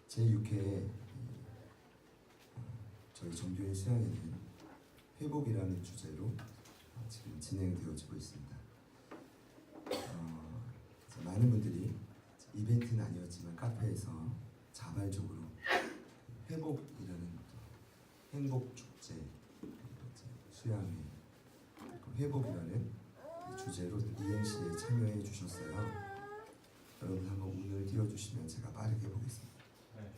제6회 저희 정교회 수양회는 회복이라는 주제로 지금 진행되어지고 있습니다. 많은 분들이 이벤트는 아니었지만 카페에서 자발적으로 회복이라는 행복 축제, 수양회, 회복이라는 주제로 이행시에 참여해 주셨어요. 여러분 한번 운을 띄워주시면 제가 빠르게 보겠습니다.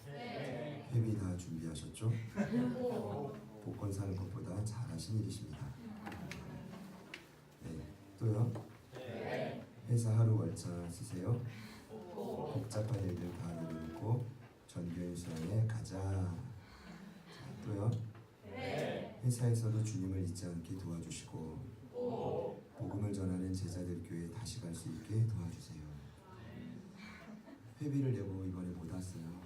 네. 회비 다 준비하셨죠? 복권 사는 것보다 잘하신 일이십니다. 네, 또요? 네. 회사 하루 월차 쓰세요? 복잡한 일들 다 내려놓고 전교인 수양에 가자. 자, 또요? 네. 회사에서도 주님을 잊지 않게 도와주시고 복음을 전하는 제자들 교회에 다시 갈 수 있게 도와주세요. 회비를 내고 이번에 못 왔어요.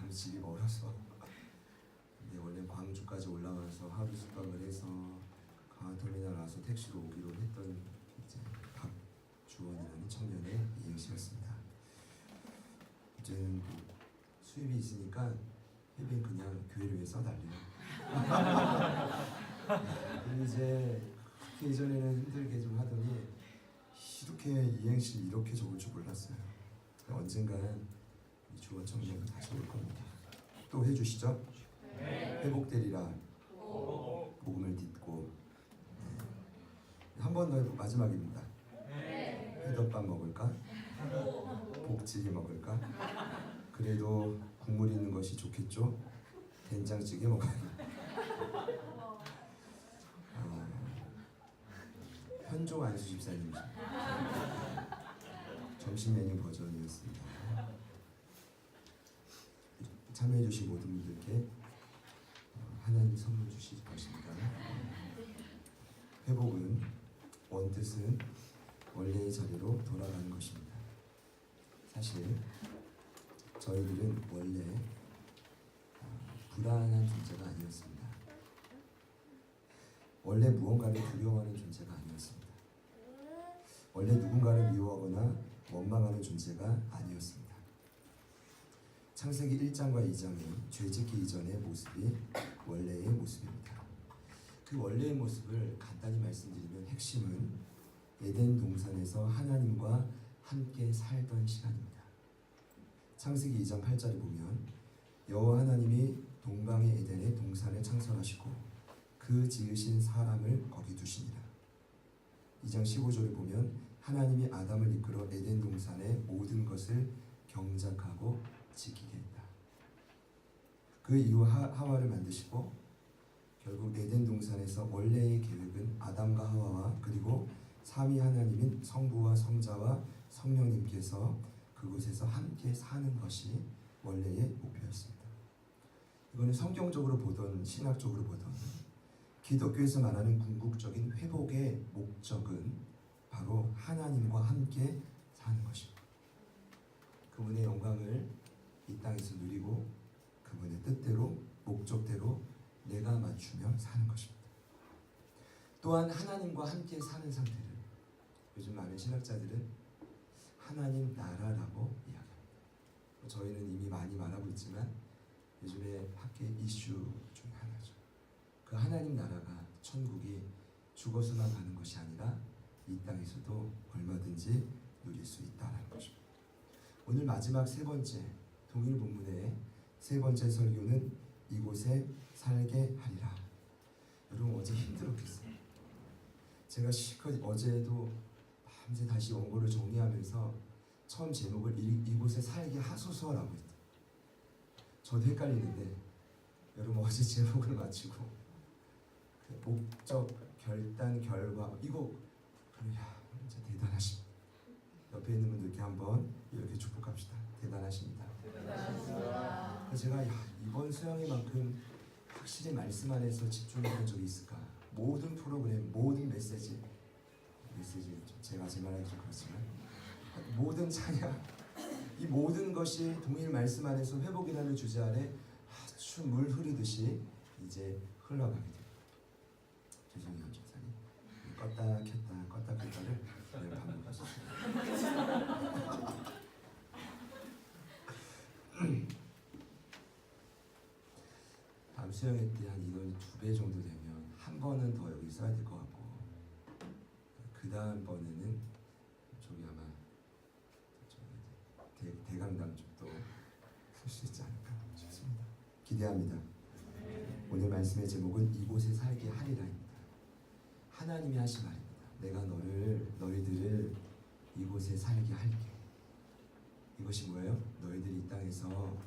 집이 멀어서. 근데 원래 광주까지 올라가서 하루 숙박을 해서 강화터미널 와서 택시로 오기로 했던 이제 박주원이라는 청년의 이행시였습니다. 이제는 수입이 있으니까 회비는 그냥 교회를 위해 써달래요. 그리고 이제 예전에는 힘들게 좀 하더니 이렇게 이행시 이렇게 적을 줄 몰랐어요. 언젠가는 이 주원 청년도 다시 올 겁니다. 또 해주시죠. 네. 회복되리라. 복음을 딛고. 한 번 더 마지막입니다. 회덮밥 먹을까? 복지게 먹을까? 그래도 국물 있는 것이 좋겠죠? 된장찌개 먹어야겠다. 현종 안수 집사님이십니다. 점심 메뉴 버전이었습니다. 참여해주신 모든 분들께 하나님 선물 주실 것입니다. 회복은 원뜻은 원래의 자리로 돌아가는 것입니다. 사실 저희들은 원래 불안한 존재가 아니었습니다. 원래 무언가를 두려워하는 존재가 아니었습니다. 원래 누군가를 미워하거나 원망하는 존재가 아니었습니다. 창세기 1장과 2장은 죄짓기 이전의 모습이 원래의 모습입니다. 그 원래의 모습을 간단히 말씀드리면 핵심은 에덴 동산에서 하나님과 함께 살던 시간입니다. 창세기 2장 8절에 보면 여호와 하나님이 동방의 에덴의 동산을 창설하시고 그 지으신 사람을 거기 두시니라. 2장 15절을 보면 하나님이 아담을 이끌어 에덴 동산의 모든 것을 경작하고 지키게 했다. 그 이후 하와를 만드시고 결국 에덴 동산에서 원래의 계획은 아담과 하와와 그리고 삼위 하나님인 성부와 성자와 성령님께서 그곳에서 함께 사는 것이 원래의 목표였습니다. 이거는 성경적으로 보던 신학적으로 보던 기독교에서 말하는 궁극적인 회복의 목적은 바로 하나님과 함께 사는 것입니다. 그분의 영광을 이 땅에서 누리고 그분의 뜻대로 목적대로 내가 맞추며 사는 것입니다. 또한 하나님과 함께 사는 상태를 요즘 많은 신학자들은 하나님 나라라고 이야기합니다. 저희는 이미 많이 말하고 있지만 요즘에 학계 이슈 중 하나죠. 그 하나님 나라가 천국이 죽어서만 가는 것이 아니라 이 땅에서도 얼마든지 누릴 수 있다는 것입니다. 오늘 마지막 세 번째 동일 본문의 세 번째 설교는 이곳에 살게 하리라. 여러분 어제 힘들었겠어요. 제가 실컷 어제도 밤새 다시 원고를 정리하면서 처음 제목을 이곳에 살게 하소서라고 했다. 저도 헷갈리는데 여러분 어제 제목을 마치고 그 목적, 결단, 결과 이거 야 진짜 대단하십니다. 옆에 있는 분들께 한번 이렇게 축복합시다. 대단하십니다. 대단하십니다. 제가 이번 수양회만큼 확실히 말씀 안에서 집중했던 적이 있을까? 모든 프로그램, 모든 메시지 제가 제 말하기 좀 그렇지만 모든 찬양 이 모든 것이 동일 말씀 안에서 회복이라는 주제 아래 아주 물 흐르듯이 이제 흘러가게 됩니다. 죄송해요 집사님. 껐다 켰다를 반복하셨습니다. 수영회 때 한 인원이 2배 정도 되면 한 번은 더 여기 써야 될 것 같고 그 다음 번에는 저기 아마 대강당 쪽도 쓸 수 있지 않을까 싶습니다. 기대합니다. 오늘 말씀의 제목은 이곳에 살게 하리라입니다. 하나님이 하신 말입니다. 내가 너희들을 이곳에 살게 할게. 이것이 뭐예요? 너희들이 이 땅에서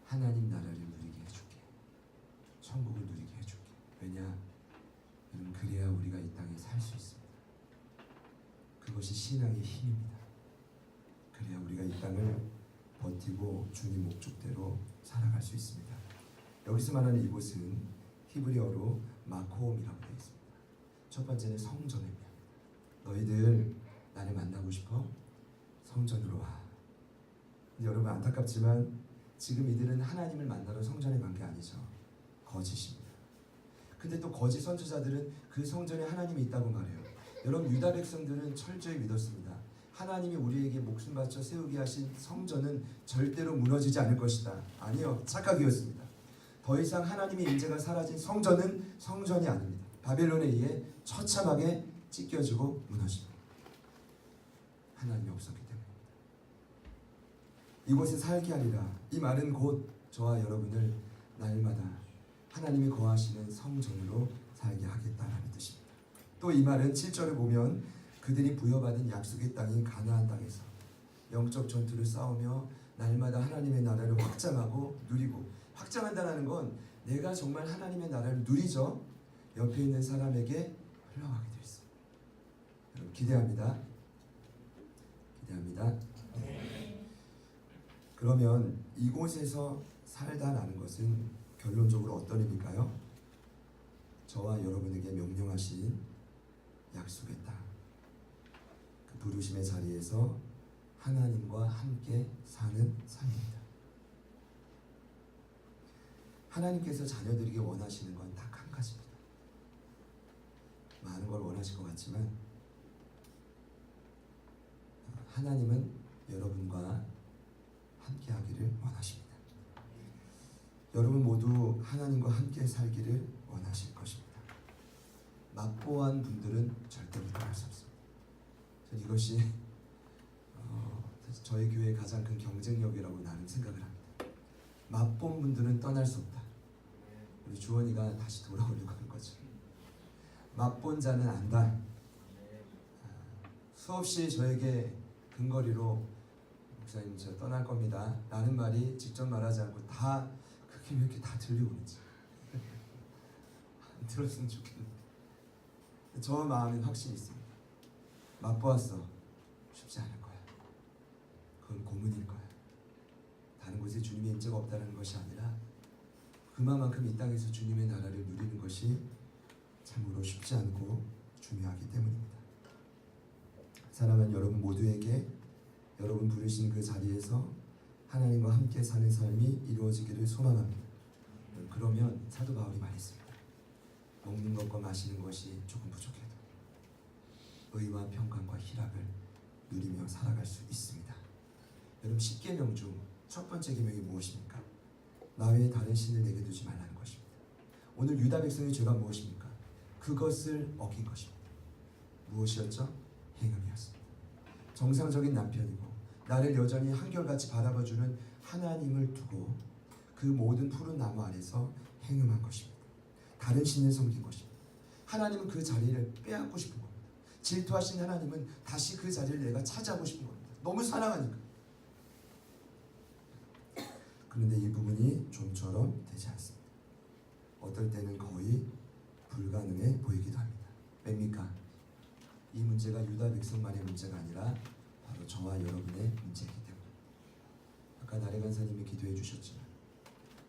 하나님 나라를 누리게 해줄게. 천국을 누리게 해줄게. 왜냐? 여러분 그래야 우리가 이 땅에 살 수 있습니다. 그것이 신앙의 힘입니다. 그래야 우리가 이 땅을 버티고 주님 목적대로 살아갈 수 있습니다. 여기서 말하는 이곳은 히브리어로 마코옴이라고 되어 있습니다. 첫 번째는 성전입니다. 너희들 나를 만나고 싶어? 성전으로 와. 근데 여러분 안타깝지만 지금 이들은 하나님을 만나러 성전에 간 게 아니죠. 거짓입니다. 근데 또 거짓 선지자들은 그 성전에 하나님이 있다고 말해요. 여러분 유다 백성들은 철저히 믿었습니다. 하나님이 우리에게 목숨 바쳐 세우게 하신 성전은 절대로 무너지지 않을 것이다. 아니요, 착각이었습니다. 더 이상 하나님의 임재가 사라진 성전은 성전이 아닙니다. 바벨론에 의해 처참하게 찢겨지고 무너집니다. 하나님이 없었기 때문입니다. 이곳에 살게 하리라. 이 말은 곧 저와 여러분을 날마다 하나님이 거하시는 성전으로 살게 하겠다라는 뜻입니다. 또 이 말은 7절을 보면 그들이 부여받은 약속의 땅인 가나안 땅에서 영적 전투를 싸우며 날마다 하나님의 나라를 확장하고 누리고, 확장한다는 건 내가 정말 하나님의 나라를 누리죠. 옆에 있는 사람에게 흘러가게 되어 있습니다. 여러분 기대합니다. 기대합니다. 네. 그러면 이곳에서 살다라는 것은 결론적으로 어떤 의미일까요? 저와 여러분에게 명령하신 약속의 땅, 그 부르심의 자리에서 하나님과 함께 사는 삶입니다. 하나님께서 자녀들에게 원하시는 건 딱 한 가지입니다. 많은 걸 원하실 것 같지만 하나님은 여러분과 함께 하기를 원하십니다. 여러분 모두 하나님과 함께 살기를 원하실 것입니다. 맛보한 분들은 절대로 떠날 수 없습니다. 저는 이것이 저희 교회의 가장 큰 경쟁력이라고 나는 생각을 합니다. 맛본 분들은 떠날 수 없다. 우리 주원이가 다시 돌아오려고 하는 거죠. 맛본 자는 안다. 수없이 저에게 근거리로 목사님 저 떠날 겁니다 라는 말이 직접 말하지 않고 다 그게 왜 이렇게 다 들려오는지 안 들었으면 좋겠는데 저 마음엔 확신이 있습니다. 맛보았어. 쉽지 않을 거야. 그건 고문일 거야. 다른 곳에 주님의 임재가 없다는 것이 아니라 그만큼 이 땅에서 주님의 나라를 누리는 것이 참으로 쉽지 않고 중요하기 때문입니다. 사랑하는 여러분 모두에게 여러분 부르신 그 자리에서 하나님과 함께 사는 삶이 이루어지기를 소망합니다. 그러면 사도 바울이 말했습니다. 먹는 것과 마시는 것이 조금 부족해도 의와 평강과 희락을 누리며 살아갈 수 있습니다. 여러분 10계명 중 첫 번째 계명이 무엇입니까? 나 외에 다른 신을 내게 두지 말라는 것입니다. 오늘 유다 백성의 죄가 무엇입니까? 그것을 어긴 것입니다. 무엇이었죠? 행음이었습니다. 정상적인 남편이고 나를 여전히 한결같이 바라봐주는 하나님을 두고 그 모든 푸른 나무 아래서 행음한 것입니다. 다른 신을 섬긴 것입니다. 하나님은 그 자리를 빼앗고 싶은 겁니다. 질투하신 하나님은 다시 그 자리를 내가 차지하고 싶은 겁니다. 너무 사랑하니까. 그런데 이 부분이 좀처럼 되지 않습니다. 어떨 때는 거의 불가능해 보이기도 합니다. 왜입니까? 이 문제가 유다 백성만의 문제가 아니라 바로 저와 여러분의 문제이기 때문에. 아까 나래 간사님이 기도해 주셨지만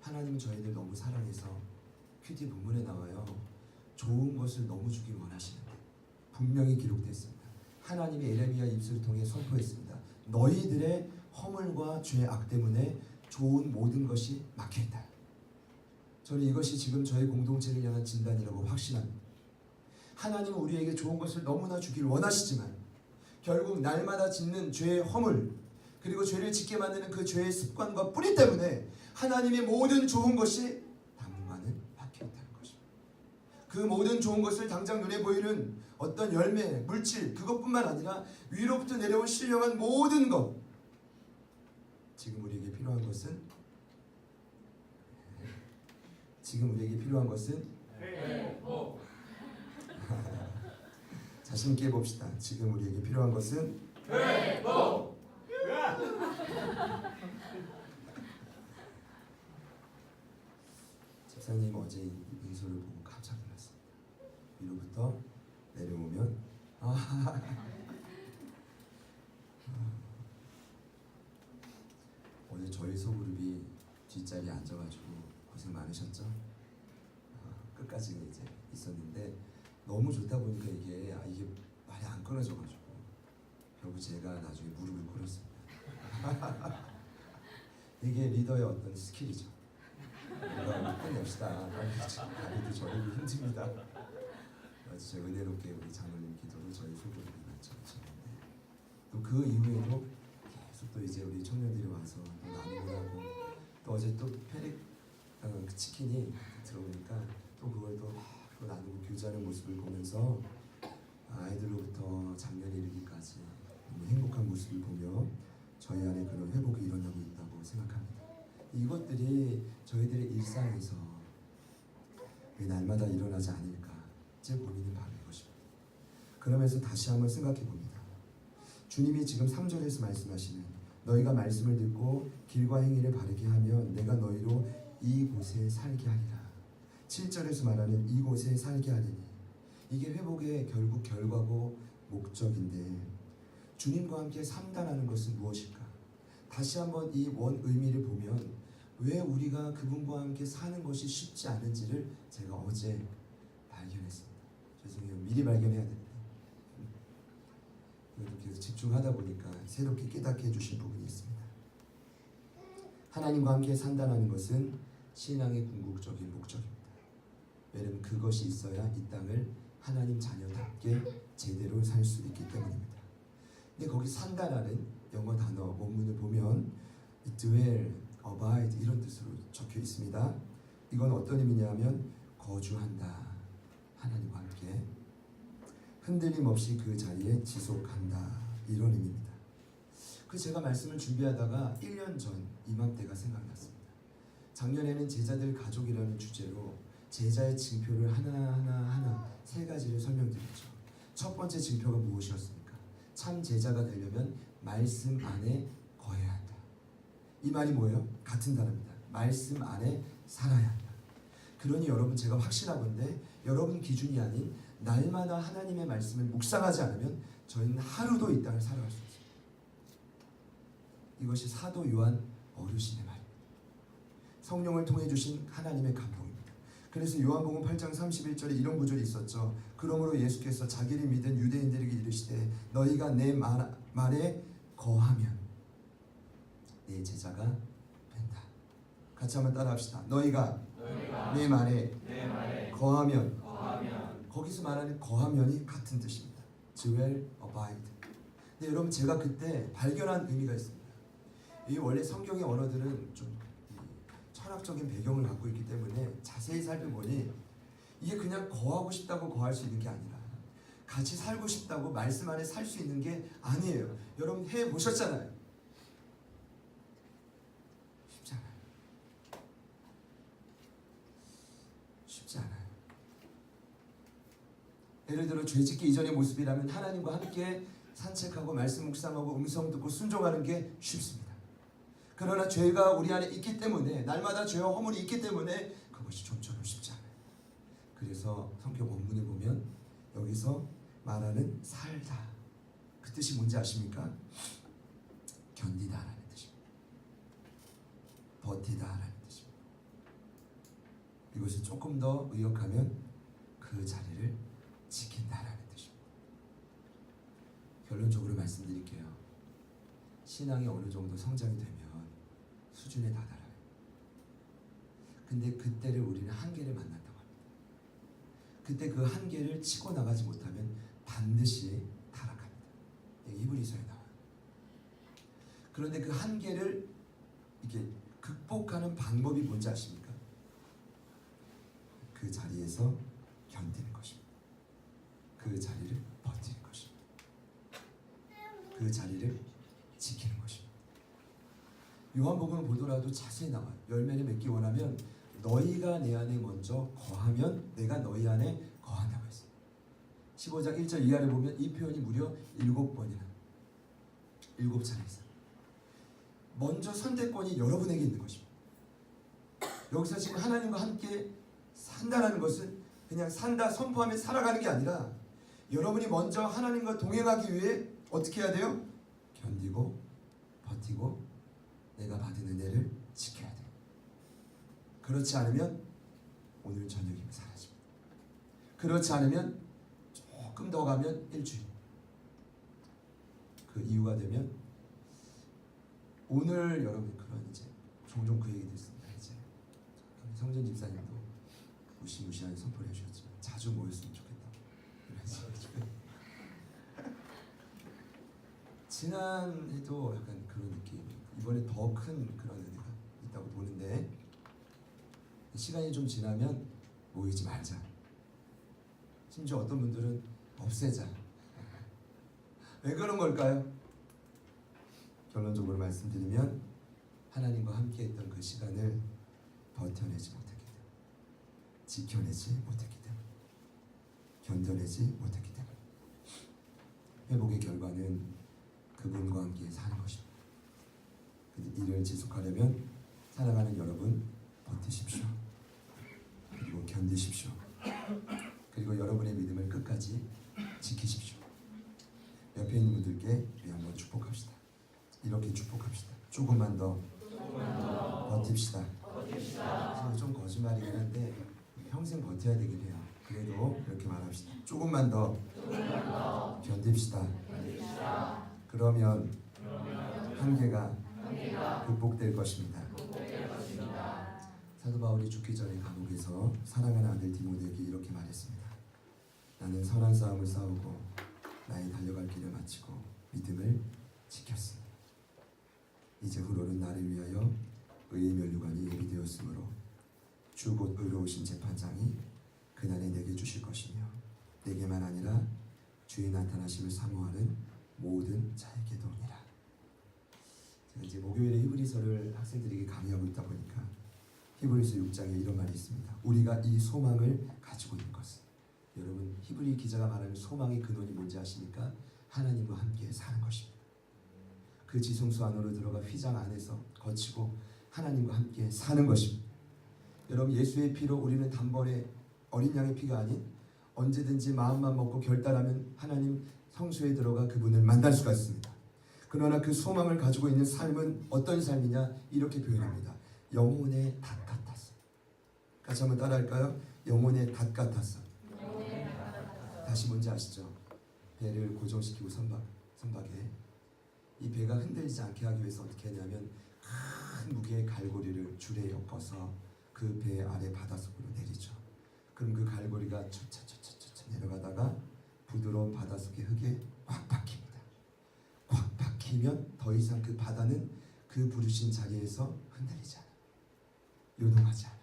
하나님은 저희들 너무 사랑해서 큐티 본문에 나와요. 좋은 것을 너무 주길 원하시는데 분명히 기록됐습니다. 하나님이 에레미야 입술을 통해 선포했습니다. 너희들의 허물과 죄악 때문에 좋은 모든 것이 막혀있다. 저는 이것이 지금 저희 공동체를 향한 진단이라고 확신합니다. 하나님은 우리에게 좋은 것을 너무나 주길 원하시지만 결국 날마다 짓는 죄의 허물 그리고 죄를 짓게 만드는 그 죄의 습관과 뿌리 때문에 하나님의 모든 좋은 것이 당분간은 그 모든 좋은 것을 당장 눈에 보이는 어떤 열매, 물질 그것뿐만 아니라 위로부터 내려온 신령한 모든 것. 지금 우리에게 필요한 것은 회복. 자신 있게 해봅시다. 지금 우리에게 필요한 것은 회복. 집사님 어제 이 문서를 보고 깜짝 놀랐습니다. 위로부터 내려오면 어제 저희 소그룹이 뒷자리에 앉아가지고 고생 많으셨죠? 끝까지 이제 있었는데 너무 좋다 보니까 이게 말이 안 끊어져가지고 결국 제가 나중에 무릎을 꿇었습니다. 이게 리더의 어떤 스킬이죠. 우리가 끝냅시다. 다리도 저리도 힘듭니다. 진짜 은혜롭게 우리 장로님 기도로 저희 소그룹이 맞춰졌는데 또 그 이후에도 계속 또 이제 우리 청년들이 와서 또 나누고 하고 또 어제 또 페릭 치킨이 들어오니까 또 그걸 또 나누고 교제하는 모습을 보면서 아이들로부터 장년에 이르기까지 너무 행복한 모습을 보며 저희 안에 그런 회복이 일어나고 있다고 생각합니다. 이것들이 저희들의 일상에서 왜 날마다 일어나지 않을까 제 고민은 바로 이것입니다. 그러면서 다시 한번 생각해 봅니다. 주님이 지금 3절에서 말씀하시는 너희가 말씀을 듣고 길과 행위를 바르게 하면 내가 너희로 이곳에 살게 하리라. 7절에서 말하는 이곳에 살게 하리니 이게 회복의 결국 결과고 목적인데 주님과 함께 상단하는 것은 무엇일까? 다시 한번 이 원 의미를 보면 왜 우리가 그분과 함께 사는 것이 쉽지 않은지를 제가 어제 발견했습니다. 죄송해요. 미리 발견해야 됩니다. 이렇게 집중하다 보니까 새롭게 깨닫게 해주신 부분이 있습니다. 하나님과 함께 산다는 것은 신앙의 궁극적인 목적입니다. 왜냐하면 그것이 있어야 이 땅을 하나님 자녀답게 제대로 살 수 있기 때문입니다. 근데 거기 산다라는 영어 단어 원문을 보면 dwell, abide 이런 뜻으로 적혀 있습니다. 이건 어떤 의미냐면 거주한다, 하나님과 함께 흔들림 없이 그 자리에 지속한다 이런 의미입니다. 그 제가 말씀을 준비하다가 1년 전 이맘때가 생각났습니다. 작년에는 제자들 가족이라는 주제로 제자의 징표를 하나 세 가지를 설명드렸죠. 첫 번째 징표가 무엇이었습니까? 참 제자가 되려면 말씀 안에 거해야 한다. 이 말이 뭐예요? 같은 단어입니다. 말씀 안에 살아야 한다. 그러니 여러분 제가 확신하건대 여러분 기준이 아닌 날마다 하나님의 말씀을 묵상하지 않으면 저희는 하루도 이 땅을 살아갈 수 없습니다. 이것이 사도 요한 어르신의 말입니다. 성령을 통해 주신 하나님의 감동입니다. 그래서 요한복음 8장 31절에 이런 구절이 있었죠. 그러므로 예수께서 자기를 믿은 유대인들에게 이르시되 너희가 내 말에 거하면 내 제자가 된다. 같이 한번 따라합시다. 너희가 내 말에 거하면 거기서 말하는 거하면이 같은 뜻입니다. dwell, abide. 근데 여러분 제가 그때 발견한 의미가 있습니다. 이 원래 성경의 언어들은 좀 철학적인 배경을 갖고 있기 때문에 자세히 살펴보니 이게 그냥 거하고 싶다고 거할 수 있는 게 아니라 같이 살고 싶다고 말씀 안에 살 수 있는 게 아니에요. 여러분 해보셨잖아요. 쉽지 않아요. 쉽지 않아요. 예를 들어 죄짓기 이전의 모습이라면 하나님과 함께 산책하고 말씀 묵상하고 음성 듣고 순종하는 게 쉽습니다. 그러나 죄가 우리 안에 있기 때문에 날마다 죄와 허물이 있기 때문에 그것이 좀처럼 쉽지 않아요. 그래서 성경 원문을 보면 여기서 말하는 살다 그 뜻이 뭔지 아십니까? 견디다라는 뜻입니다. 버티다라는 뜻입니다. 이것을 조금 더 의역하면 그 자리를 지킨다라는 뜻입니다. 결론적으로 말씀드릴게요. 신앙이 어느 정도 성장이 되면 수준에 다다라요. 근데 그때를 우리는 한계를 만난다고 합니다. 그때 그 한계를 치고 나가지 못하면 반드시 타락합니다. 히브리서에 나와요. 그런데 그 한계를 이렇게 극복하는 방법이 뭔지 아십니까? 그 자리에서 견디는 것입니다. 그 자리를 버티는 것입니다. 그 자리를 지키는 것입니다. 요한복음을 보더라도 자세히 나와요. 열매를 맺기 원하면 너희가 내 안에 먼저 거하면 내가 너희 안에 거한다고 했어요. 15장 1절 이하를 보면 이 표현이 무려 7번이나 7차례 먼저 선택권이 여러분에게 있는 것입니다. 여기서 지금 하나님과 함께 산다라는 것은 그냥 산다 선포하며 살아가는 게 아니라 여러분이 먼저 하나님과 동행하기 위해 어떻게 해야 돼요? 견디고 버티고 내가 받은 은혜를 지켜야 돼요. 그렇지 않으면 오늘 저녁이면 사라집니다. 그렇지 않으면 조금 더 가면 일주일. 그 이유가 되면 오늘 여러분 그런 이제 종종 그 얘기 듣습니다. 이제 성전 집사님도 무시무시한 선포를 해주셨지만 자주 모였으면 좋겠다. 지난해도 약간 그런 느낌. 이번에 더 큰 그런 은혜가 있다고 보는데 시간이 좀 지나면 모이지 말자. 심지어 어떤 분들은 없애자. 왜 그런 걸까요? 결론적으로 말씀드리면 하나님과 함께했던 그 시간을 버텨내지 못했기 때문에, 지켜내지 못했기 때문에, 견뎌내지 못했기 때문에 회복의 결과는 그분과 함께 사는 것입니다. 근데 이를 지속하려면 살아가는 여러분 버티십시오. 그리고 견디십시오. 그리고 여러분의 믿음을 끝까지 지키십시오. 옆에 있는 분들께 우리 한번 축복합시다. 이렇게 축복합시다. 조금만 더 버팁시다. 좀 거짓말이긴 한데 평생 버텨야 되긴 해요. 그래도 이렇게 말합시다. 조금만 더 견딥시다. 그러면 한계가 극복될 것입니다. 사도 바울이 죽기 전에 감옥에서 사랑하는 아들 디모데에게 이렇게 말했습니다. 나는 선한 싸움을 싸우고 나의 달려갈 길을 마치고 믿음을 지켰으니 이제 후로는 나를 위하여 의의 면류관이 예비되었으므로 주 곧 의로우신 재판장이 그날에 내게 주실 것이며 내게만 아니라 주의 나타나심을 사모하는 모든 자에게도니라. 제가 이제 목요일에 히브리서를 학생들에게 강의하고 있다 보니까 히브리서 6장에 이런 말이 있습니다. 우리가 이 소망을 가지고 있는 것은, 여러분 히브리 기자가 말하는 소망의 근원이 뭔지 아십니까? 하나님과 함께 사는 것입니다. 그 지성소 안으로 들어가 휘장 안에서 거치고 하나님과 함께 사는 것입니다. 여러분 예수의 피로 우리는 단번에 어린 양의 피가 아닌 언제든지 마음만 먹고 결단하면 하나님 성소에 들어가 그분을 만날 수가 있습니다. 그러나 그 소망을 가지고 있는 삶은 어떤 삶이냐? 이렇게 표현합니다. 영혼의 닷 같았어. 같이 한번 따라할까요? 영혼의 닷 같았어. 다시 뭔지 아시죠? 배를 고정시키고 선박에 이 배가 흔들리지 않게 하기 위해서 어떻게 하냐면 큰 무게의 갈고리를 줄에 엮어서 그 배 아래 바닷속으로 내리죠. 그럼 그 갈고리가 차차차차차 내려가다가 부드러운 바닷속의 흙에 꽉 박힙니다. 꽉 박히면 더 이상 그 바다는 그 부르신 자리에서 흔들리지 않아요. 요동하지 않아요.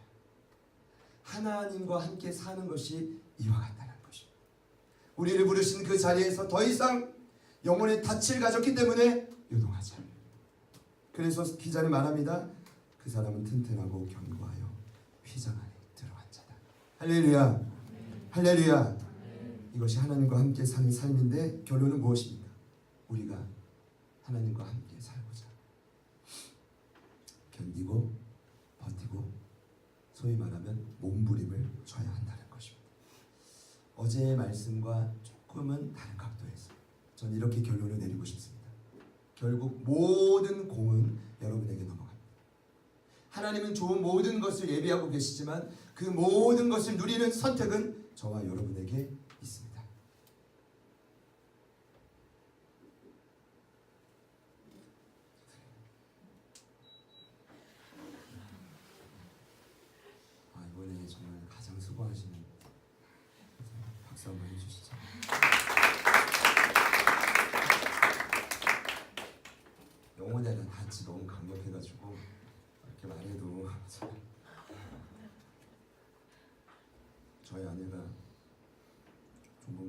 하나님과 함께 사는 것이 이와 같다는 것입니다. 우리를 부르신 그 자리에서 더 이상 영혼의 닻을 가졌기 때문에 요동하지 않아요. 그래서 기자는 말합니다. 그 사람은 튼튼하고 견고하여 휘장 안에 들어간 자다. 할렐루야. 할렐루야. 이것이 하나님과 함께 사는 삶인데 결론은 무엇입니까? 우리가 하나님과 함께 살고자 견디고 버티고 소위 말하면 몸부림을 쳐야 한다는 것입니다. 어제의 말씀과 조금은 다른 각도에서 전 이렇게 결론을 내리고 싶습니다. 결국 모든 공은 여러분에게 넘어갑니다. 하나님은 좋은 모든 것을 예비하고 계시지만 그 모든 것을 누리는 선택은 저와 여러분에게 있습니다. 이번에 정말 가장 수고하시는 박수 한번 해주시죠. 영혼에 대한 닻이 너무 강력해가지고 이렇게 말해도 저희 아내가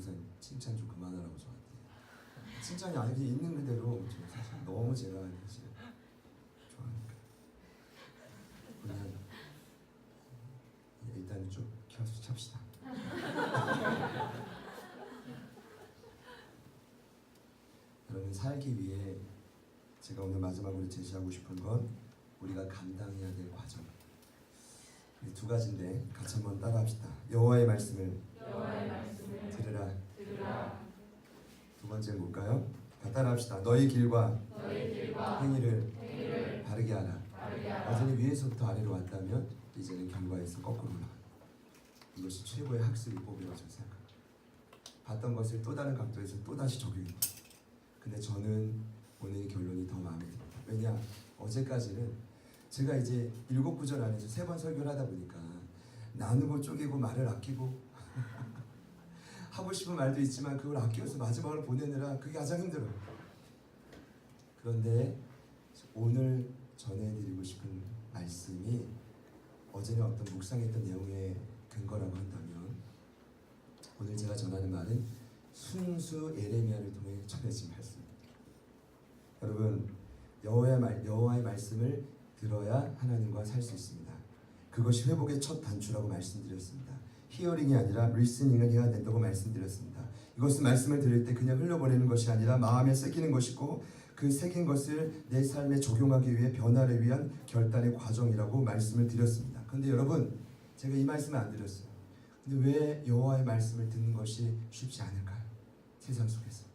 목사님 칭찬 좀 그만하라고 저한테. 칭찬이 아니지 있는 그대로 좀 사실 너무 제가 사실 좋아하니까. 그냥 일단 쭉 찹시다. 여러분 살기 위해 제가 오늘 마지막으로 제시하고 싶은 건 우리가 감당해야 될 과정. 두 가지인데 같이 한번 따라합시다. 여호와의 말씀을 들으라. 두 번째는 뭘까요? 따라합시다. 너희 길과 행위를 바르게 하라. 어제는 위에서부터 아래로 왔다면 이제는 결과에서 거꾸로 올라가. 이것이 최고의 학습이법이라고 저는 생각합니다. 봤던 것을 또 다른 각도에서 또 다시 적용해. 근데 저는 오늘 이 결론이 더 마음에 듭니다. 왜냐? 어제까지는 제가 이제 7구절 안에서 3번 설교를 하다 보니까 나누고 쪼개고 말을 아끼고 하고 싶은 말도 있지만 그걸 아껴서 마지막을 보내느라 그게 가장 힘들어요. 그런데 오늘 전해드리고 싶은 말씀이 어제는 어떤 묵상했던 내용의 근거라고 한다면 오늘 제가 전하는 말은 순수 예레미야를 통해 전해진 말씀입니다. 여러분 여호와의 말씀을 들어야 하나님과 살 수 있습니다. 그것이 회복의 첫 단추라고 말씀드렸습니다. 히어링이 아니라 리스닝을 해야 된다고 말씀드렸습니다. 이것은 말씀을 들을 때 그냥 흘려보내는 것이 아니라 마음에 새기는 것이고 그 새긴 것을 내 삶에 적용하기 위해 변화를 위한 결단의 과정이라고 말씀을 드렸습니다. 그런데 여러분 제가 이 말씀을 안 드렸어요. 근데 왜 여호와의 말씀을 듣는 것이 쉽지 않을까요? 세상 속에서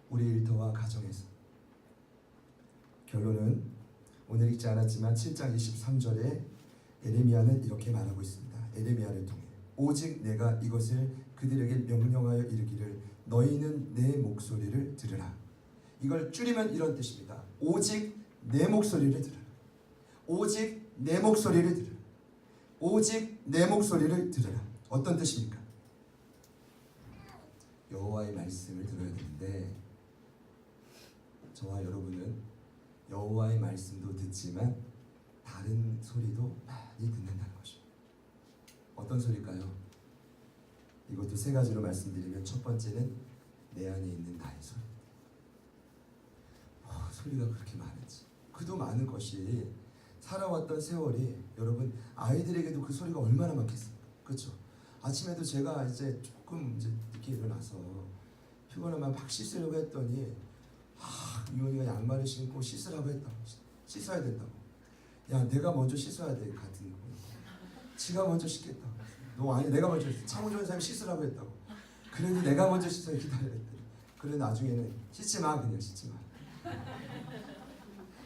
우리 일터와 가정에서. 결론은 오늘 읽지 않았지만 7장 23절에 예레미야는 이렇게 말하고 있습니다. 예레미야를 통해 오직 내가 이것을 그들에게 명령하여 이르기를 너희는 내 목소리를 들으라. 이걸 줄이면 이런 뜻입니다. 오직 내 목소리를 들으라. 오직 내 목소리를 들으라. 오직 내 목소리를 들으라. 어떤 뜻입니까? 여호와의 말씀을 들어야 되는데 저와 여러분은 여호와의 말씀도 듣지만 다른 소리도 많이 듣는다는 것입니다. 어떤 소리일까요? 이것도 3가지로 말씀드리면 첫 번째는 내 안에 있는 나의 소리. 소리가 그렇게 많은지 그도 많은 것이 살아왔던 세월이 여러분 아이들에게도 그 소리가 얼마나 많겠습니까? 그렇죠? 아침에도 제가 이제 조금 이제 늦게 일어나서 피곤하면 막 씻으려고 했더니 이혼이가 양말을 신고 씻으라고 했다고. 씻어야 된다고. 야 내가 먼저 씻어야 돼 같은 거. 지가 먼저 씻겠다고. 너 아니 내가 먼저 창호 좋은 사람이 씻으라고 했다고. 그래도 내가 먼저 씻어야 기다려야 돼. 그래 나중에는 씻지 마 그냥 씻지 마.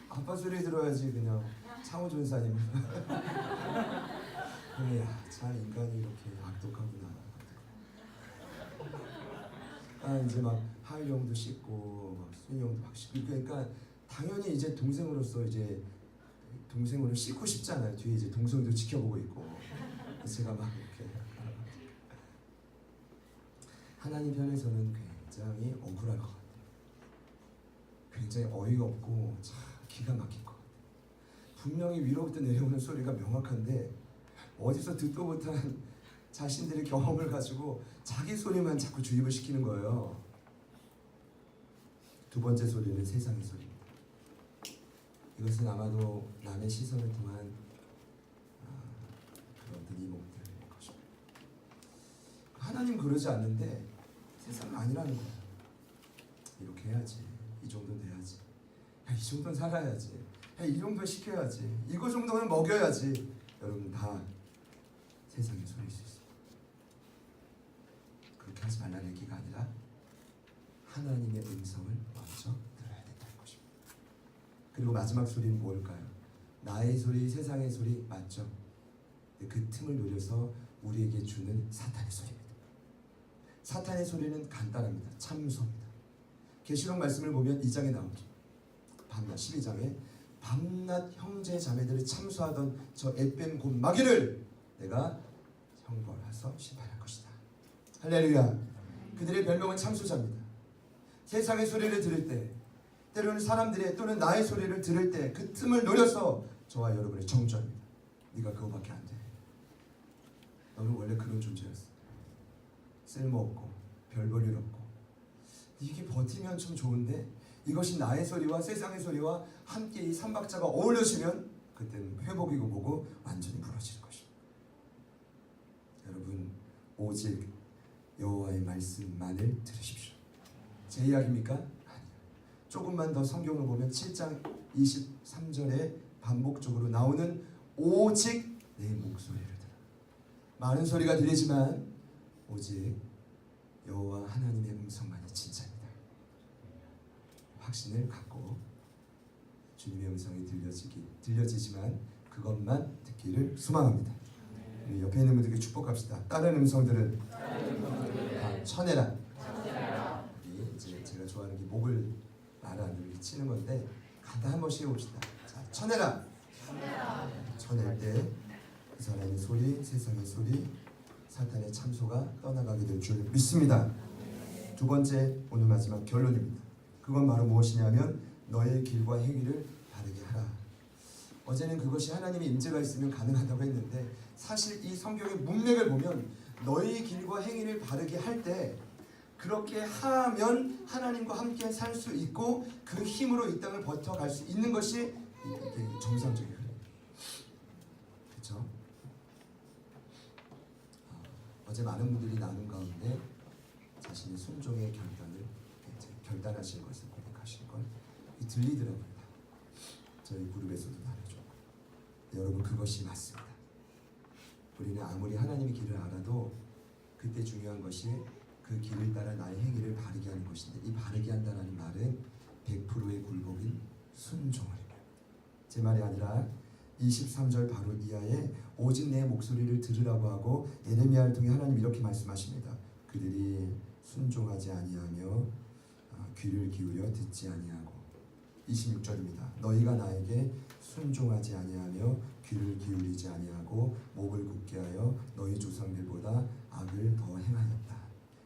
아빠 소리 들어야지 그냥 창호 전사님. 그래 참 인간이 이렇게 악독하구나. 이제 막 하율형도 씻고 막 순형도 막 씻고 그러니까 당연히 이제 동생으로서 이제 동생으로 씻고 싶잖아요. 뒤에 이제 동생도 지켜보고 있고 제가 막 이렇게 하나님 편에서는 굉장히 억울할 것 같아요. 굉장히 어이가 없고 참 기가 막힐 것 같아요. 분명히 위로부터 내려오는 소리가 명확한데 어디서 듣도 못한 자신들의 경험을 가지고 자기 소리만 자꾸 주입을 시키는 거예요. 두 번째 소리는 세상의 소리입니다. 이것은 아마도 남의 시선을 통한 그런 어떤 이목들일 것입니다. 하나님 그러지 않는데 세상은 아니라는 거예요. 이렇게 해야지. 이 정도는 돼야지. 이 정도는 살아야지. 이 정도는 시켜야지. 이거 정도는 먹여야지. 여러분 다 세상의 소리일 수 있습니다. 그렇게 하지 말라는 얘기가 아니라 하나님의 음성을 먼저 들어야 된다는 것입니다. 그리고 마지막 소리는 뭘까요? 나의 소리, 세상의 소리 맞죠? 그 틈을 노려서 우리에게 주는 사탄의 소리입니다. 사탄의 소리는 간단합니다. 참소입니다. 계시록 말씀을 보면 2장에 나오죠. 밤낮 12장에 밤낮 형제 자매들을 참소하던 저 엣뱀 곧 마귀를 내가 형벌해서 심판할 것이다. 할렐루야. 그들의 별명은 참소자입니다. 세상의 소리를 들을 때 때로는 사람들의 또는 나의 소리를 들을 때 그 틈을 노려서 저와 여러분을 정죄합니다. 네가 그거밖에 안 돼. 너는 원래 그런 존재였어. 쓸모없고 별 볼 일 없고 이게 버티면 좀 좋은데 이것이 나의 소리와 세상의 소리와 함께 이 삼박자가 어울려지면 그때는 회복이고 뭐고 완전히 무너지는 것입니다. 여러분 오직 여호와의 말씀만을 들으십시오. 제 이야기입니까? 아니요. 조금만 더 성경을 보면 7장 23절에 반복적으로 나오는 오직 내 목소리를 들어. 많은 소리가 들리지만 오직 여호와 하나님의 음성만이 진짜입니다. 확신을 갖고 주님의 음성이 들려지지만 그것만 듣기를 소망합니다. 우리 옆에 있는 분들께 축복합시다. 다른 음성들은 다 쳐내라. 우리 이제 제가 좋아하는 게 목을 말하는 이렇게 치는 건데 간단 한 번씩 해봅시다. 자, 쳐내라. 쳐낼 때 그 사람의 소리, 세상의 소리, 사탄의 참소가 떠나가게 될 줄 믿습니다. 두 번째, 오늘 마지막 결론입니다. 그건 바로 무엇이냐면 너의 길과 행위를 바르게 하라. 어제는 그것이 하나님의 임재가 있으면 가능하다고 했는데 사실 이 성경의 문맥을 보면 너의 길과 행위를 바르게 할 때 그렇게 하면 하나님과 함께 살 수 있고 그 힘으로 이 땅을 버텨갈 수 있는 것이 이게 정상적인 흐름입니다. 그렇죠? 어제 많은 분들이 나눈 가운데 자신의 순종의 결단하신 것을 고백하신 걸 들리더라고요. 저희 그룹에서도 나눠줬고 여러분 그것이 맞습니다. 우리는 아무리 하나님의 길을 알아도 그때 중요한 것이 그 길을 따라 나의 행위를 바르게 하는 것인데 이 바르게 한다는 말은 100%의 굴복인 순종입니다. 제 말이 아니라 23절 바로 이하에 오직 내 목소리를 들으라고 하고 예레미야를 통해 하나님 이렇게 말씀하십니다. 그들이 순종하지 아니하며 귀를 기울여 듣지 아니하고 26절입니다. 너희가 나에게 순종하지 아니하며 귀를 기울이지 아니하고 목을 굳게 하여 너희 조상들보다 악을 더 행하였다.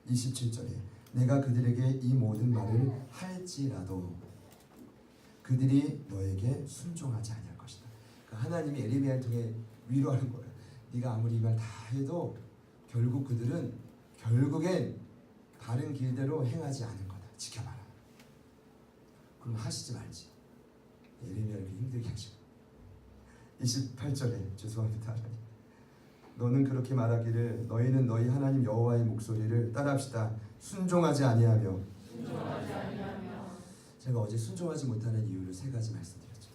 27절에 내가 그들에게 이 모든 말을 할지라도 그들이 너에게 순종하지 아니할 것이다. 그러니까 하나님이 예레미야를 통해 위로하는 거예요. 네가 아무리 이 말 다 해도 결국 그들은 결국엔 바른 길대로 행하지 않을 거다. 지켜봐라. 그럼 하시지 말지. 예레미야를 힘들게 하시고 28절에 죄송합니다. 너는 그렇게 말하기를 너희는 너희 하나님 여호와의 목소리를 따라합시다. 순종하지 아니하며 제가 어제 순종하지 못하는 이유를 세 가지 말씀드렸죠.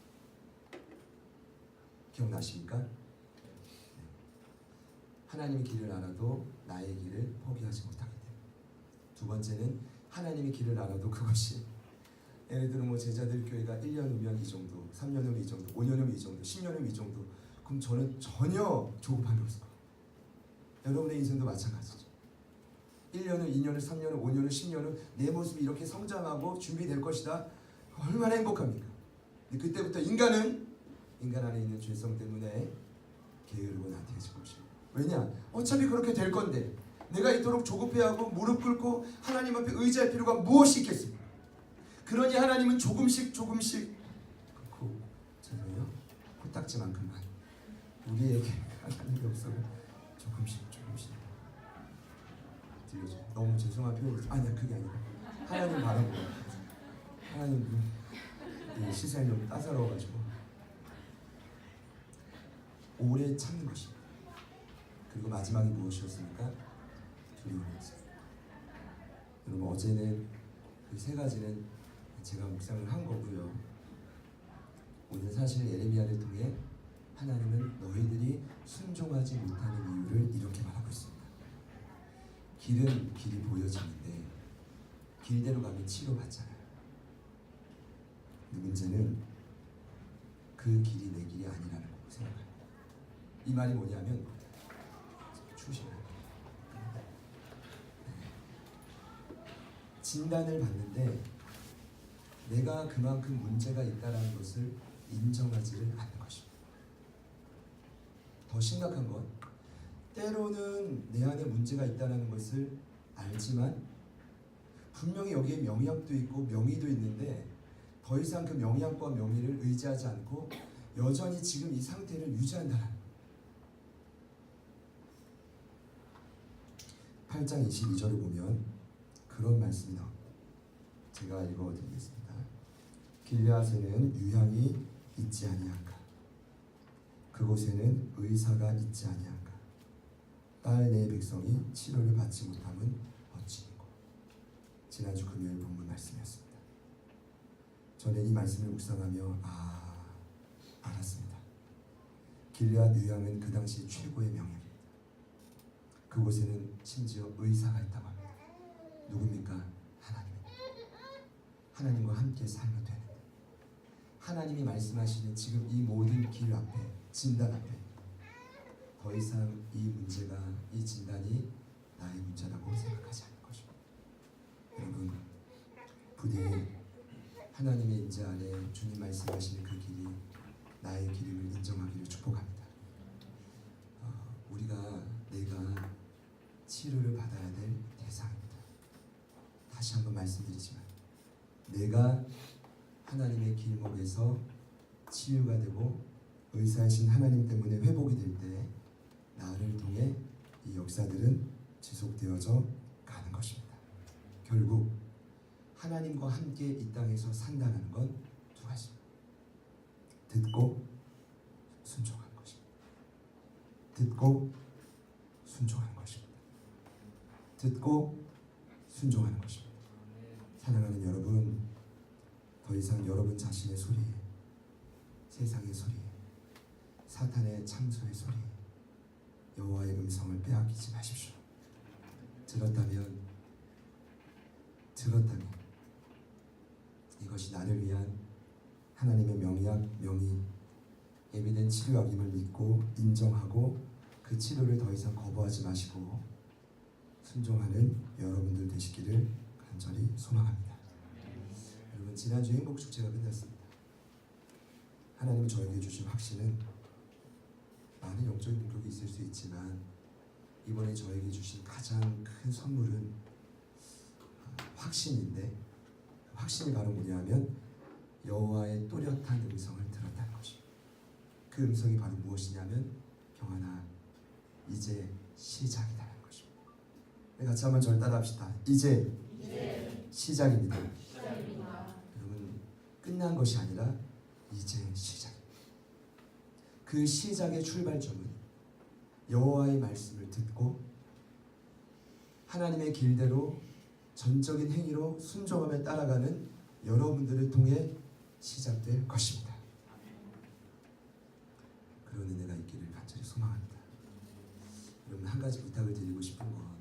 기억나십니까? 네. 하나님의 길을 알아도 나의 길을 포기하지 못하게 됩니다. 두 번째는 하나님의 길을 알아도 그것이 예를 들어 뭐 제자들 교회가 1년 후면 이 정도, 3년 후면 이 정도, 5년 후면 이 정도, 10년 후면 이 정도. 그럼 저는 전혀 조급함이 없을 거예요. 여러분의 인생도 마찬가지죠. 1년 후, 2년 후, 3년 후, 5년 후, 10년 후 내 모습이 이렇게 성장하고 준비될 것이다. 얼마나 행복합니까? 근데 그때부터 인간 안에 있는 죄성 때문에 게으르고 나태해지고 있습니다. 왜냐? 어차피 그렇게 될 건데 내가 이토록 조급해하고 무릎 꿇고 하나님 앞에 의지할 필요가 무엇이 있겠습니까? 그러니 하나님은 조금씩 그 죄송해요. 코딱지만큼만 우리에게 하나님의 역사를 조금씩 들려줘. 너무 죄송한 표현이죠. 아니야 그게 아니라 하나님 바라보고 하나님 시선이 좀 따사로워가지고 오래 참는 것입니다. 그리고 마지막이 무엇이었습니까? 두려움이었어요. 여러분 어제는 그 세 가지는 제가 묵상을 한 거고요. 오늘 사실 예레미야를 통해 하나님은 너희들이 순종하지 못하는 이유를 이렇게 말하고 있습니다. 길은 길이 보여지는데 길대로 가면 치료받잖아요. 근데 문제는 그 길이 내 길이 아니라는 거 생각합니다. 이 말이 뭐냐면 추우시나요? 진단을 받는데 내가 그만큼 문제가 있다는 것을 인정하지를 않는 것입니다. 더 심각한 건 때로는 내 안에 문제가 있다는 것을 알지만 분명히 여기에 명약도 있고 명의도 있는데 더 이상 그 명약과 명의를 의지하지 않고 여전히 지금 이 상태를 유지한다는 8장 22절을 보면 그런 말씀이 나옵니다. 제가 읽어드리겠습니다. 길르앗에는 유향이 있지 아니한가? 그곳에는 의사가 있지 아니한가? 딸 내 백성이 치료를 받지 못함은 어찌이고. 지난주 금요일 본문 말씀이었습니다. 저는 이 말씀을 묵상하며 알았습니다. 길르앗 유향은 그 당시 최고의 명예입니다. 그곳에는 심지어 의사가 있다고 합니다. 누굽니까? 하나님입니다. 하나님과 함께 살면 되는데, 하나님이 말씀하시는 지금 이 모든 길 앞에, 진단 앞에 더 이상 이 문제가, 이 진단이 나의 문제라고 생각하지 않는 것입니다. 여러분, 부디 하나님의 인재 아래 주님 말씀하시는 그 길이 나의 길임을 인정하기를 축복합니다. 내가 치료를 받아야 될 대상입니다. 다시 한번 말씀드리지만, 내가 하나님의 길목에서 치유가 되고 의사이신 하나님 때문에 회복이 될 때 나를 통해 이 역사들은 지속되어져 가는 것입니다. 결국 하나님과 함께 이 땅에서 산다는 건 두 가지입니다. 듣고 순종하는 것입니다. 듣고 순종하는 것입니다. 듣고 순종하는 것입니다. 사랑하는 여러분, 더 이상 여러분 자신의 소리에, 세상의 소리에, 사탄의 참소의 소리에 여호와의 음성을 빼앗기지 마십시오. 들었다면 이것이 나를 위한 하나님의 명의, 예비된 치료약임을 믿고 인정하고 그 치료를 더 이상 거부하지 마시고 순종하는 여러분들 되시기를 간절히 소망합니다. 여러분, 지난주 행복축제가 끝났습니다. 하나님이 저에게 주신 확신은 많은 영적인 공격이 있을 수 있지만 이번에 저에게 주신 가장 큰 선물은 확신인데, 그 확신이 바로 뭐냐면 여호와의 또렷한 음성을 들었다는 것입니다. 그 음성이 바로 무엇이냐면, 경환아, 이제 시작이라는 것입니다. 같이 한번 절 따라합시다. 이제 시작입니다. 여러분, 끝난 것이 아니라 이제 시작입니다. 그 시작의 출발점은 여호와의 말씀을 듣고 하나님의 길대로 전적인 행위로 순종하며 따라가는 여러분들을 통해 시작될 것입니다. 그런 은혜가 있기를 간절히 소망합니다. 여러분, 한 가지 부탁을 드리고 싶은 건,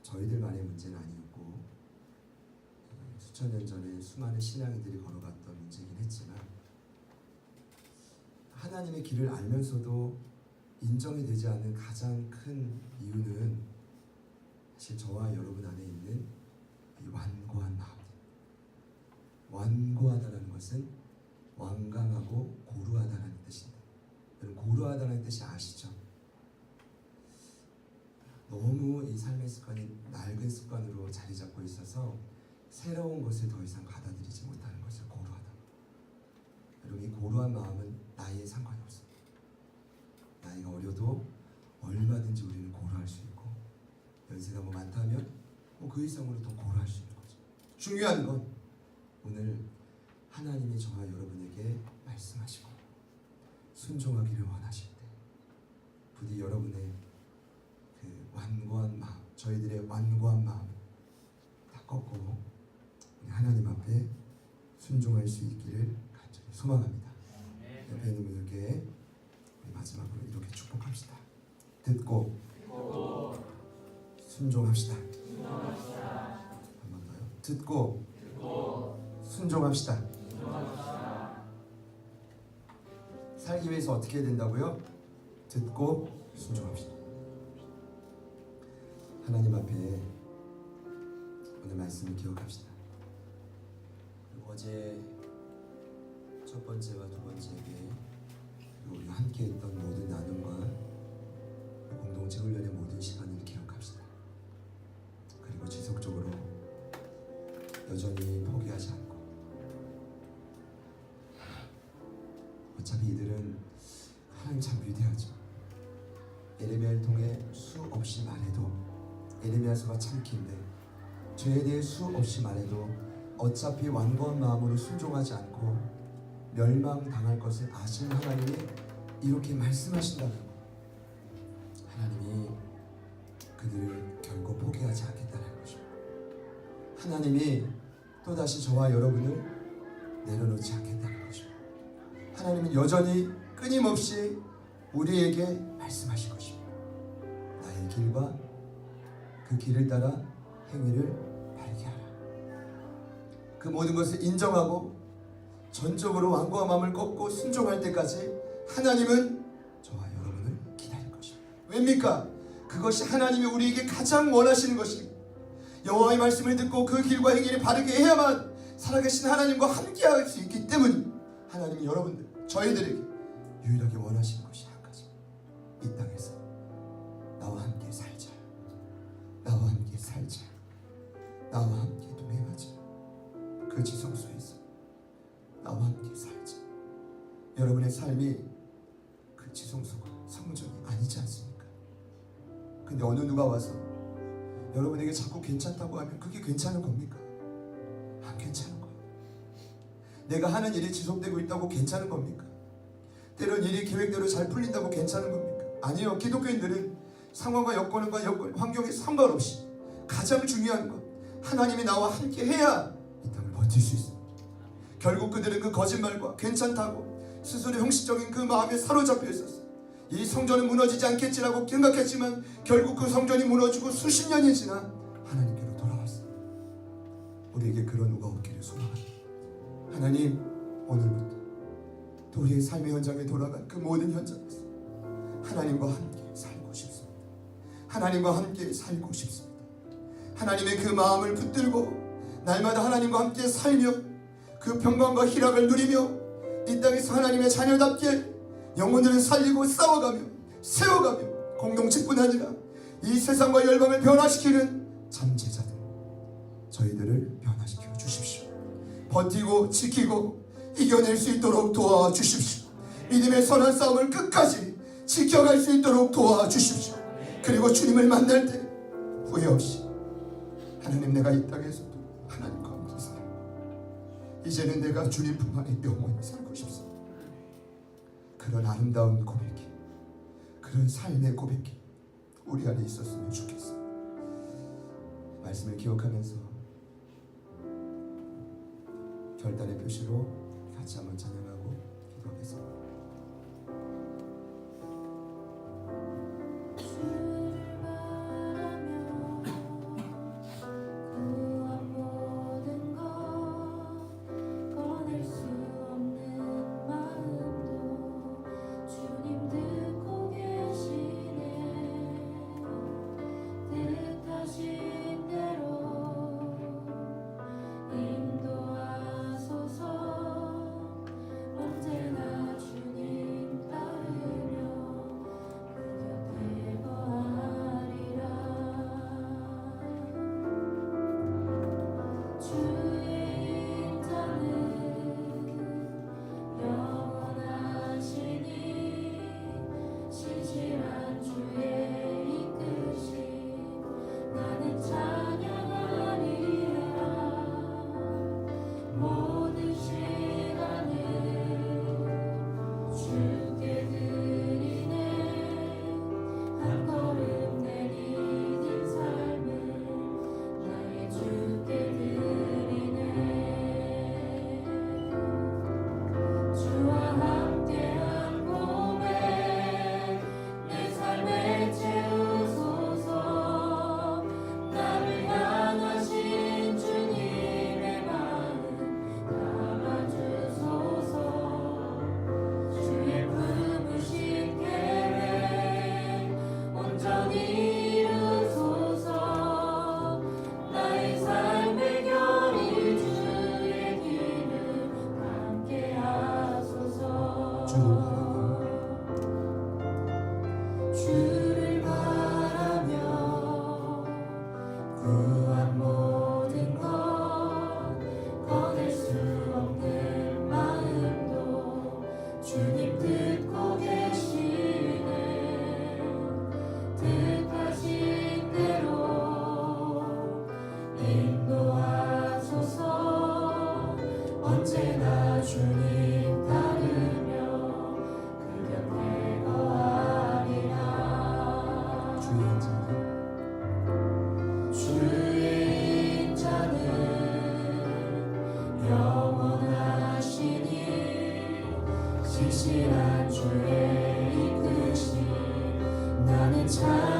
저희들만의 문제는 아니었고 수천 년 전에 수많은 신앙인들이 걸어갔던 문제이긴 했지만, 하나님의 길을 알면서도 인정이 되지 않는 가장 큰 이유는 사실 저와 여러분 안에 있는 이 완고한 마음입니다. 완고하다는 것은 완강하고 고루하다는 뜻입니다. 여러분, 고루하다는 뜻이 아시죠? 너무 이 삶의 습관이 낡은 습관으로 자리 잡고 있어서 새로운 것을 더 이상 받아들이지 못하는 것을 고루하다. 여러분, 이 고루한 마음은 나이에 상관이 없습니다. 나이가 어려도 얼마든지 우리는 고루할 수 있고, 연세가 많다면 그 이상으로 더 고루할 수 있는 거죠. 중요한 건 오늘 하나님이 저와 여러분에게 말씀하시고 순종하기를 원하실 때 부디 여러분의 그 완고한 마음, 저희들의 완고한 마음 다 꺾고 우리 하나님 앞에 순종할 수 있기를 간절히 소망합니다. 옆에 있는 분들께 우리 마지막으로 이렇게 축복합시다. 듣고 순종합시다. 한 번 더요. 듣고 순종합시다. 살기 위해서 어떻게 해야 된다고요? 듣고 순종합시다. 하나님 앞에 오늘 말씀을 기억합시다. 그리고 어제 첫 번째와 두 번째 예배, 그리고 우리가 함께 했던 모든 나눔과 공동체 훈련의 모든 시간을 기억합시다. 그리고 지속적으로 여전히 포기하지 않고, 어차피 이들은 하나님 참 위대하죠. 예레미야를 통해 수없이 예레미야서가 참 긴데 죄에 대해 수없이 말해도 어차피 완고한 마음으로 순종하지 않고 멸망당할 것을 아시는 하나님이 이렇게 말씀하신다는 것, 하나님이 그들을 결코 포기하지 않겠다는 것입니다. 하나님이 또다시 저와 여러분을 내려놓지 않겠다는 것입니다. 하나님은 여전히 끊임없이 우리에게 말씀하실 것입니다. 나의 길과 그 길을 따라 행위를 바르게 하라. 그 모든 것을 인정하고 전적으로 완고한 마음을 꺾고 순종할 때까지 하나님은 저와 여러분을 기다릴 것입니다. 왜입니까? 그것이 하나님이 우리에게 가장 원하시는 것입니다. 여호와의 말씀을 듣고 그 길과 행위를 바르게 해야만 살아계신 하나님과 함께할 수 있기 때문에 하나님이 여러분들, 저희들에게 유일하게 원하시는 것이 한 가지, 이 땅에서 나와 함께 살자, 나와 함께 살자, 나와 함께 동행하자, 그 지성소에서 나와 함께 살자. 여러분의 삶이 그 지성소가 성전이 아니지 않습니까? 근데 어느 누가 와서 여러분에게 자꾸 괜찮다고 하면 그게 괜찮은 겁니까? 안 괜찮은 거예요. 내가 하는 일이 지속되고 있다고 괜찮은 겁니까? 때론 일이 계획대로 잘 풀린다고 괜찮은 겁니까? 아니요. 기독교인들은 상황과 여건과 환경에 상관없이 가장 중요한 것, 하나님이 나와 함께 해야 이 땅을 버틸 수 있습니다. 결국 그들은 그 거짓말과 괜찮다고 스스로 형식적인 그 마음에 사로잡혀 있었어요. 이 성전은 무너지지 않겠지라고 생각했지만 결국 그 성전이 무너지고 수십 년이 지나 하나님께로 돌아왔어요. 우리에게 그런 누가 없기를 소망합니다. 하나님, 오늘부터 또 우리의 삶의 현장에 돌아간 그 모든 현장에서 하나님과 함께 살고 싶습니다. 하나님과 함께 살고 싶습니다. 하나님의 그 마음을 붙들고 날마다 하나님과 함께 살며 그 평강과 희락을 누리며 이 땅에서 하나님의 자녀답게 영혼들을 살리고 싸워가며 세워가며 공동체뿐 아니라 이 세상과 열방을 변화시키는 잠재자들, 저희들을 변화시켜 주십시오. 버티고 지키고 이겨낼 수 있도록 도와주십시오. 믿음의 선한 싸움을 끝까지 지켜갈 수 있도록 도와주십시오. 그리고 주님을 만날 때 후회 없이 하나님, 내가 이 땅에서도 하나님과 함께 살고 이제는 내가 주님 품 안에 영원히 살고 싶습니다. 그런 아름다운 고백이, 그런 삶의 고백이 우리 안에 있었으면 좋겠습니다. 말씀을 기억하면서 결단의 표시로 같이 한번 찬양하고 기도하겠습니다. 뜻하신 대로 주의 인자는 영원하시니 신실한 주의 이끄심 나는 찬양하리라.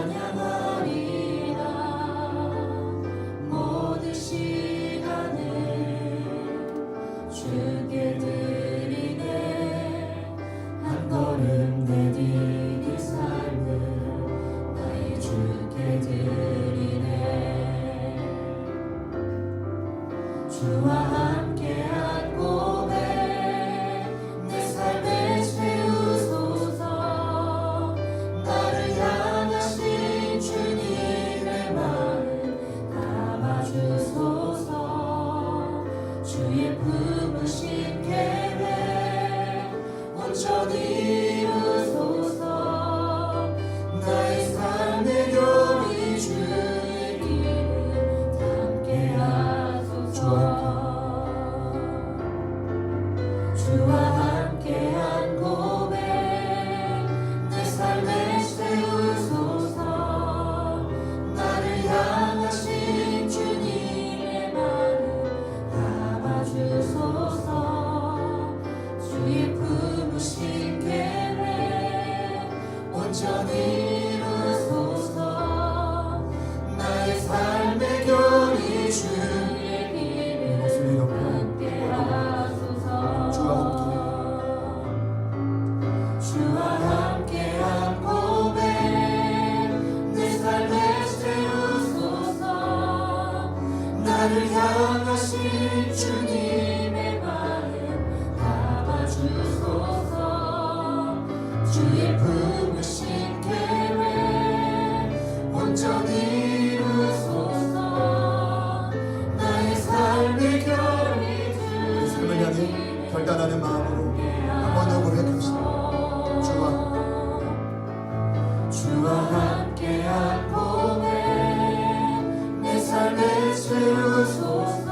모든 시간을 주께 드리네. 한 걸음 내디딜 삶을 나의 주께 드리네. 주와 함께한 고백 내 삶에 채우소서. 나를 향하신 주님의 마음 담아주소서. 주의 품으신 계획 온전히 이루소서. 나의 삶의 결이 주의 길을 함께 하소서. 주와 함께한 고백 내 삶에 세우소서. 나를 향하신 주님의 마음 담아주소서. 주의 품으신 계획 온전히 이루소서. 나의 삶의 결이 주의 길을 함께 하소서. 주와 함께한 고백 내 삶에 세우소서. 나를 향하신 주님의 마음 담아주소서. 주의 품으신 계획 온전히 이루소서. 나의 삶의 결이 그 삶을 향해 결단하는 마음으로 한번 더 고백합시다. 주와 함께한 고백 내 삶에 채우소서.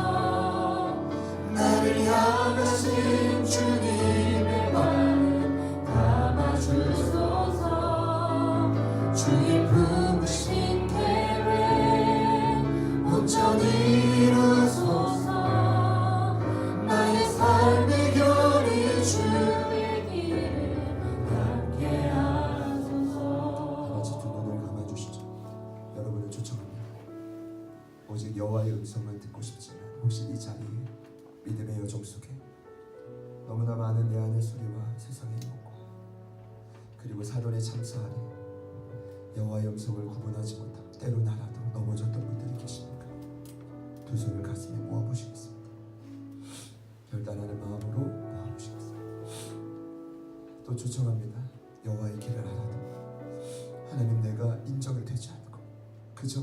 나를 향하신 주님의 마음 담아주소서. 주의 품으신 계획 온전히 이루소서. 나의 삶의 결이 주의 길을 함께 하소서. 아버지 두 눈을 감아주시죠. 여러분을 초청합니다. 오직 여호와의 음성만 듣고 싶지만 혹시 이 자리에 믿음의 여정 속에 너무나 많은 내 안의 소리와 세상의 유혹과 그리고 사돈의 참사 아래 여호와의 음성을 구분하지 못하고 때로 날아도 넘어졌던 분들이 계십니까? 두 손을 가슴에 모아보시겠습니다. 결단하는 마음으로 모아보시겠습니다. 또 초청합니다. 여호와의 길을 알아도 하나님 내가 인정이 되지 않고 그저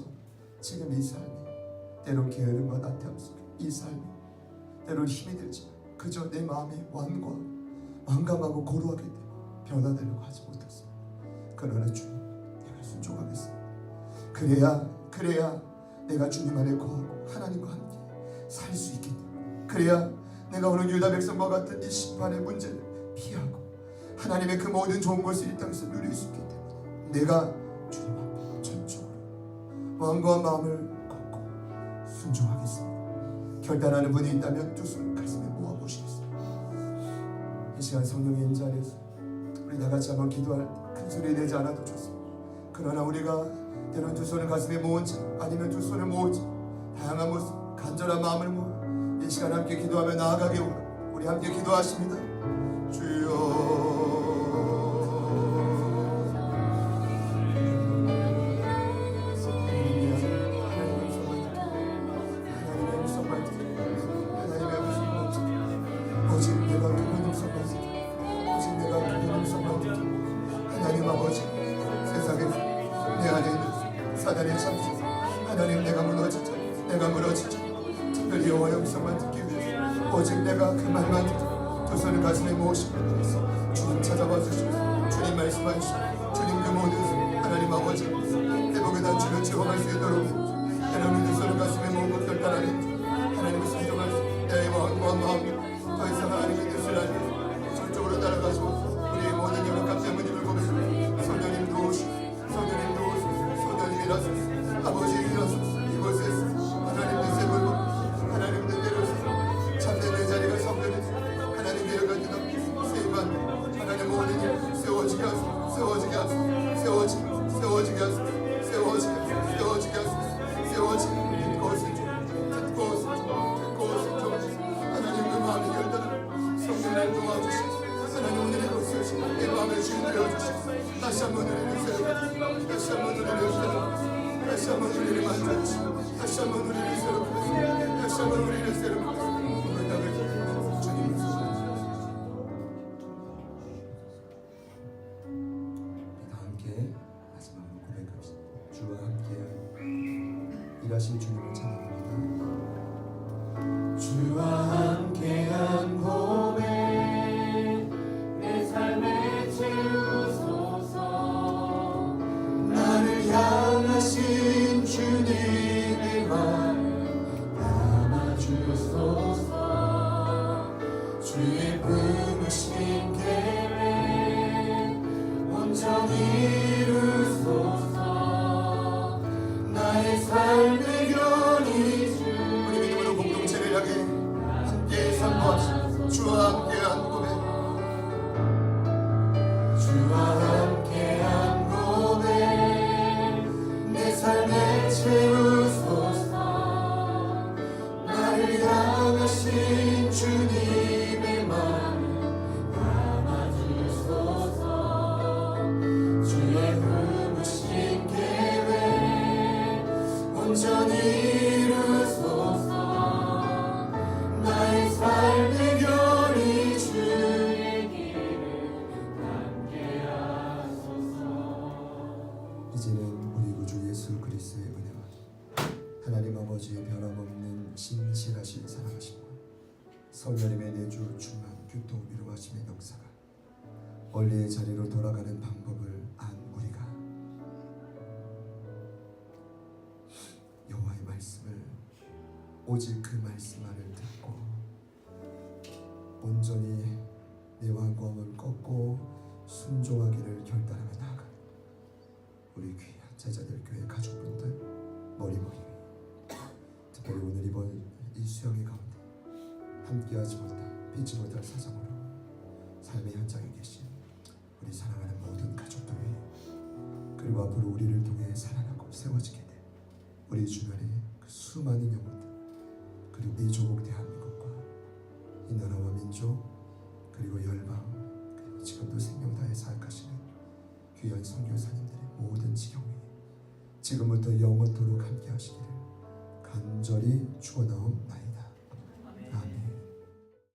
지금 이 삶이 때론 게으름과 나태함 속에 이 삶이 때론 힘이 들지만 그저 내 마음이 완감하고 고루하게 되고 변화되려고 하지 못했습니다. 그러나 주님 내가 순종하겠습니다. 그래야 내가 주님 안에 거하고 하나님과 함께 살 수 있기 때문에 그래야 내가 오늘 유다 백성과 같은 이 심판의 문제를 피하고 하나님의 그 모든 좋은 것을 이 땅에서 누릴 수 있기 때문에 내가 주님 앞에 전적으로 마음과 마음을 걷고 순종하겠습니다. 결단하는 분이 있다면 두 손 가슴에 모아보시겠습니다. 이 시간 성령의 임자리에서 우리 다같이 한번 기도할 때 큰 소리 내지 않아도 좋습니다. 그러나 우리가 때론 두 손을 가슴에 모은 채 아니면 두 손을 모은 채 다양한 모습 간절한 마음을 모아 이 시간 함께 기도하며 나아가기 원합니다. 우리 함께 기도하십니다. 주여 하나님 아버지 세상에서 내 안에 있는 사단의 잠시 하나님 내가 무너지자 특별히 여호와의 음성만 듣기 위해서 오직 내가 그 말만 듣고 두 손을 가슴에 모으시고 주님 찾아봐 주시옵소서. 주님 말씀하 주시옵소서. 주님 그 모든 하나님 아버지 회복의 단추를 제공할 수 있도록 하나님 두 손을 가슴에 모으고 결단하는 하나님을 순종할 수 내 마음과 마음이 더 이상 하나님의 뜻을 알고 저쪽으로 따라가시옵소서. 우리의 모든 연약함 때문임을 고백합니다. 성령님 도우시옵소서. 성령님 일어서소서. 아버지 일어서소서. 이곳에 다시 한번 우리를 새롭게 다시 한번 우리를 새롭게 오늘 땅을 주님 다 함께 마지막으로 고백합시다. 주와 함께 일하신 주님을 찬양합니다. 주와 함께한 고백 내 삶에 채우소서 나를 향하신 주님의 마음 담아주소서 주의 품으신 계획 온전히 이루소서 나의 삶의 결이 우리 믿음으로 공동체를 향해 함께 선포합시다. 주와 함께한 고백 주와 함께한 고백 내 삶에 채우소서 나를 향하신 주님의 마음 담아주소서 주의 품으신 계획 온전히 이루소서 나의 삶의 결이 주의 길을 함께하소서 이제는 우리 구주 예수 그리스도의 은혜와 하나님 아버지의 변함없는 신실하신 사랑하심과 성령님의 내주 충만 교통 위로하심의 역사가 원래의 자리로 돌아가는 방법을 안 우리가 여호와의 말씀을 오직 그 말씀만을 듣고 온전히 내 완고함을 꺾고 순종하기를 결단하며 나아가 우리 귀한 제자들 교회 가족분들 머리머리 특별히 오늘 이번 이 수양회 가운데 함께하지 못한 피지 못할 사정으로 삶의 현장에 계신 우리 사랑하는 모든 가족들 위해 그리고 앞으로 우리를 통해 살아나고 세워지게 될 우리 주변의 그 수많은 영혼들 그리고 이 조국 대한민국과 이 나라와 민족 그리고 열방 그리고 지금도 생명 다해 사역하시는 귀한 선교사님들의 모든 지경 위에 지금부터 영원토록 함께 하시기를 간절히 축원하옵나이다.